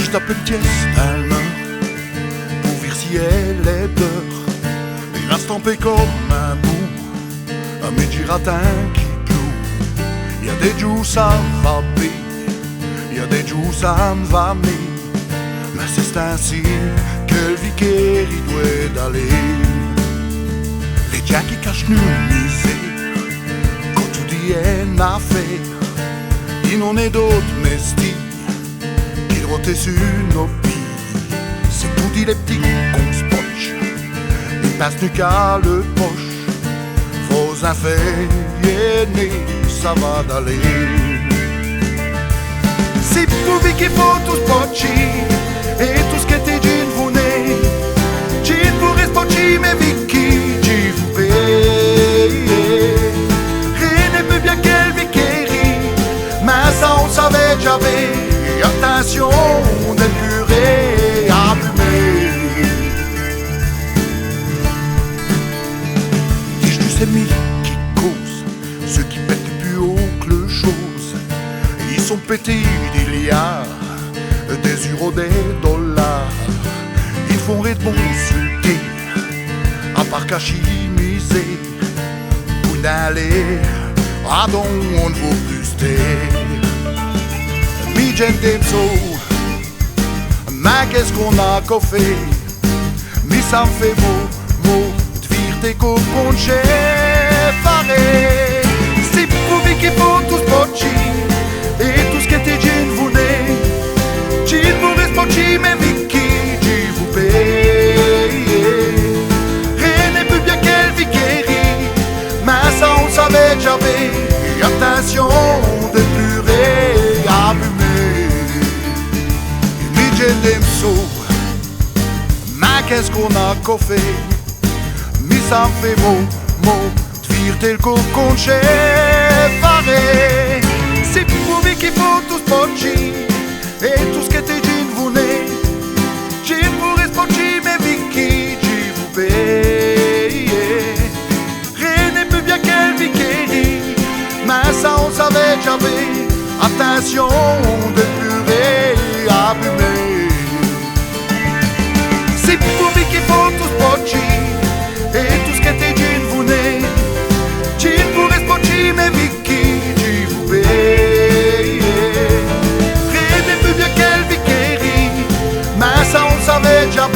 je tape une pièce d'allemand pour voir si elle est d'heure. Et l'instant paie comme un bout, un midi ratin qui cloue. Y a des jours ça va bien, y a des jours ça me va mieux. Mais c'est ainsi que le vicaire il doit d'aller. Les dias qui cachent nous misère, quand tout dit une affaire, il n'en est d'autres mestis qui rotaient sur nos pieds. C'est tout dit les petits qu'on se poche, ils passent nu qu'à le poche. Vos affaires aînés, ça va d'aller. C'est pour lui qu'il faut tous pocher, et tout ce qui était d'une vous n'est. J'ai pour respecter mes Vicky, j'ai vous paye. Rien ne peut bien qu'elle Vicky, mais ça on savait déjà. Attention d'être purée, allumée. Et je sais mis qui cause, ceux qui pètent plus haut que le chose. Ils sont pétés des milliards, des euros, des dollars. Ils font rire de m'insulter, à part qu'à chimiser. Pour d'aller, ah donc on ne vaut plus terre. Mi gente so, mais qu'est-ce qu'on a qu'au fait? Mi ça me fait beau, de virter qu'au ponché faré. C'est pour lui qu'il faut tous pocher, et tout ce qui était jean vous n'est. Jean pour respecter mes Vicky, j'ai vous paye. Rien n'est plus bien qu'elle vit guérie, mais ça on savait déjà. Attention de purée, abumé. Dem so, mais qu'est-ce qu'on a qu'au fait? Mi ça me fait mot, de virter le cocon chez faré. C'est pour lui qu'il faut tous pocher, et tout ce qui était jean vous n'est. Jean pour respecter mes Vicky, j'ai vous paye. Rien n'est plus bien qu'elle Vicky, mais ça on savait déjà. Attention de purée, abumé. C'est pour lui qu'il faut tous pocher, et tout ce qui était jean vous n'est. Jean pour respecter mes Vicky, j'ai vous paye. Rien n'est plus bien qu'elle Vicky, mais ça on savait déjà.